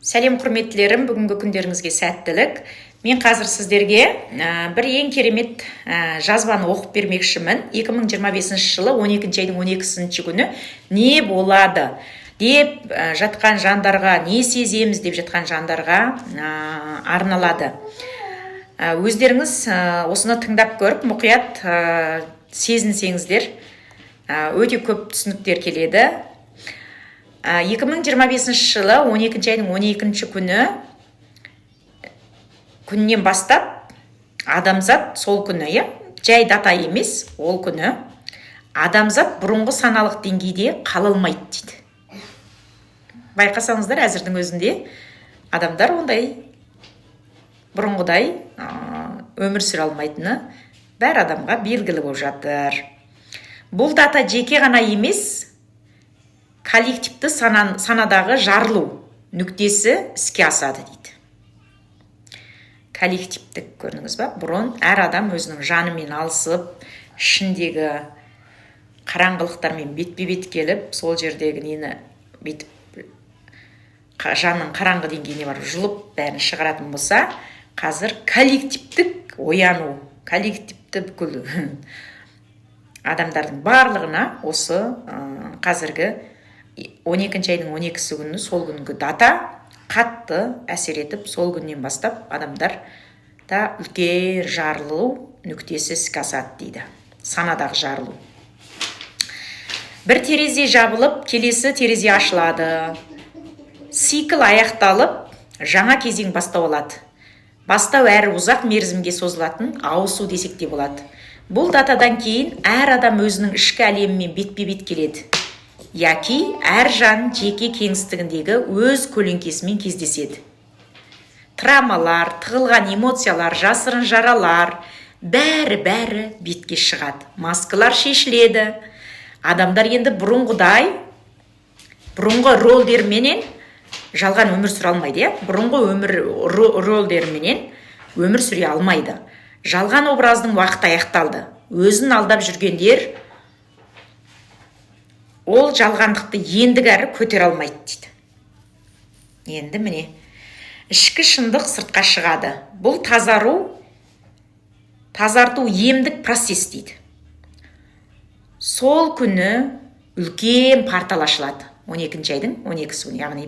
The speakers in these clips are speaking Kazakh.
Сәлем құрметтілерім, бүгінгі күндеріңізге сәттілік. Мен қазір сіздерге бір ең керемет жазбаны оқып бермекшімін. 2025 жылы 12 айдың 12 күні не болады деп жатқан жандарға, не сеземіз деп жатқан жандарға арналады. Өздеріңіз осыны тыңдап көріп, мұқият сезінсеңіздер, өте көп түсініктер келеді. 2025 жылы 12 айдың 12 күннен бастап адамзат сол күні, жай дата емес, ол күні адамзат бұрынғы саналық деңгейде қала алмайды дейді. Байқасаңыздар, әзірдің өзінде адамдар ондай бұрынғыдай өмір сүре алмайтыны бәр адамға белгілі болып жатыр. Бұл дата жеке ғана емес, коллективті санадағы жарылу нүктесі іске асады дейді. Коллективтік көрдіңіз ба? Бұрын әр адам өзінің жанымен алысып, ішіндегі қараңғылықтармен бетпе-бет келіп, сол жердегі нені бетіп, жанның қараңғы деңгейіне барып жұлып бәрін шығаратын болса, қазір коллективтік ояну, коллективті бүкіл адамдардың барлығына осы қазіргі 12 айдың 12 күні сол күнгі дата қатты әсер етіп, сол күннен бастап адамдар да үлкен жарылу нүктесі іске асады дейді. Санадағы жарылу. Бір терезе жабылып, келесі терезе ашылады. Цикл аяқталып, жаңа кезең бастау алады. Бастау әрі ұзақ мерзімге созылатын ауысу десек те болады. Бұл датадан кейін әр адам өзінің ішкі әлемімен бетпе-бет келеді. Яки әр жан жеке кеңістігіндегі өз көлеңкесімен кездеседі. Травмалар, тығылған эмоциялар, жасырын жаралар, бәрі бетке шығады. Маскалар шешіледі. Адамдар енді бұрынғы рөлдерменен жалған өмір сүре алмайды. Бұрынғы рөлдерменен өмір сүре алмайды. Жалған образдың уақыты аяқталды. Өзін алдап жүргендер ол жалғандықты ендігәрі көтер алмайды дейді. Енді міне, ішкі шындық сыртқа шығады. Бұл тазарту емдік процесс дейді. Сол күні үлкен портал ашылады. 12 айдың 12 күні, яғни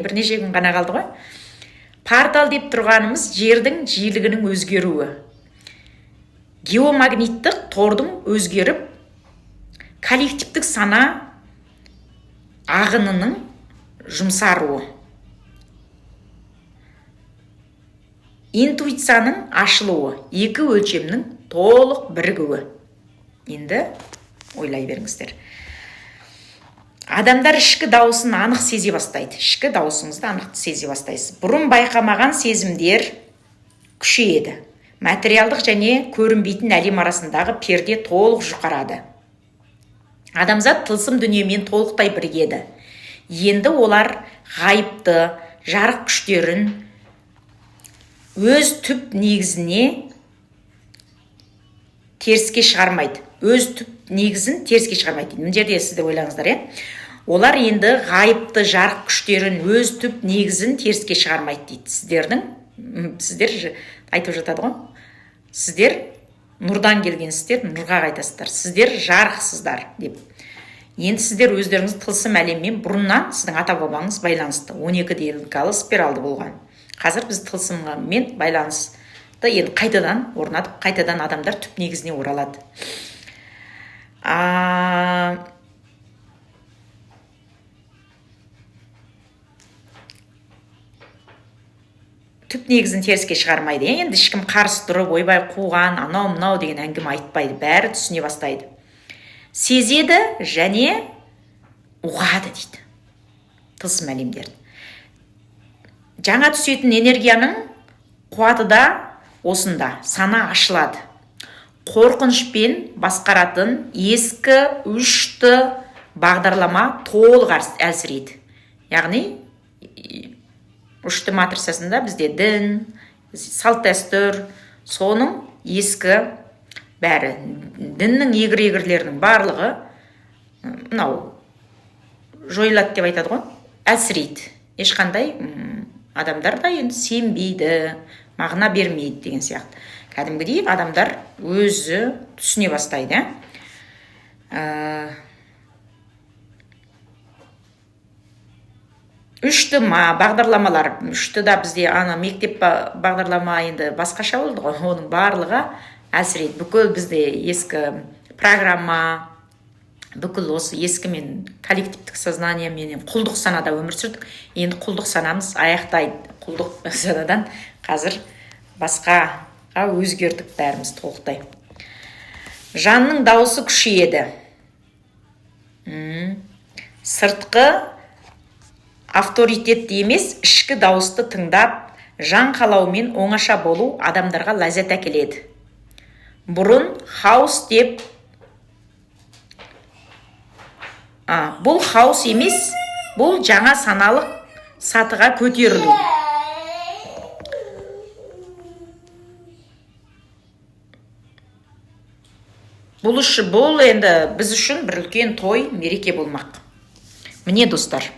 бірнеше күн ғана қалды ғой. Портал деп тұрғанымыз жердің жиілігінің өзгеруі. Геомагниттік тордың өзгеріп, коллективтік сана ағынының жұмсаруы. Интуицияның ашылуы, екі өлшемнің толық бірігуі. Енді ойлай беріңіздер. Адамдар ішкі дауысын анық сезе бастайды. Ішкі дауысыңызды анық сезе бастайсыз. Бұрын байқамаған сезімдер күшейеді. Материалдық және көрінбейтін әлем арасындағы перде толық жұқарады. Адамзат тылсым дүниемен толықтай бірігеді. Енді олар ғайыпты, жарық күштерін өз түп негізіне теріске шығармайды. Өз түп негізін теріске шығармайды. Мына жерде сіздер ойлаңыздар, Олар енді ғайыпты, жарық күштерін өз түп негізін теріске шығармайды дейді. Сіздер айтып жатады ғой. Сіздер нұрдан келгенсіздер, нұрға қайтасыздар. Сіздер жарықсыздар деп. Енді сіздер өздеріңіз тылсым әлеммен бұрыннан сіздің ата-бабаңыз байланысты. 12 делінкалы спиралды болған. Қазір біз тылсыммен байланысты енді қайтадан орнатып, қайтадан адамдар түп негізіне оралады. Түп негізін теріске шығармайды. Енді ешкім қарсы тұрып, ойбай қуған, анау-мынау деген әңгіме айтпайды. Бәрі түсіне бастайды. Сезеді және ұғады дейді. Тылсым әлемдерді. Жаңа түсетін энергияның қуаты да осында, сана ашылады. Қорқынышпен басқаратын ескі үшті бағдарлама толық әлсірейді. Яғни, үшті матрицасында бізде дін, салт дәстүр, соның ескі бәрі, діннің егір-егірлерінің барлығы жойылады деп айтады ғой, әлсірейді. ешқандай адамдар да енді сенбейді, мағына бермейді деген сияқты. Кәдімгідей адамдар өзі түсіне бастайды. Үшті бағдарламалар, үшті да бізде мектеп бағдарлама енді басқаша болды ғой, оның барлығы әлсірейді. Бүкіл бізде ескі программа, бүкіл осы ескі мен коллективтік сознание менен құлдық санада өмір сүрдік. Енді құлдық санамыз аяқтайды. Құлдық санадан қазір басқаға өзгердік бәріміз толықтай. Жанның дауысы күшейеді. Сыртқы авторитетті емес, ішкі дауысты тыңдап, жан қалауымен оңаша болу адамдарға ләззат әкеледі. Бұрын хаус деп, бұл хаус емес, бұл жаңа саналық сатыға көтерілу. Бұл енді біз үшін бір үлкен той, мереке болмақ. Міне достар.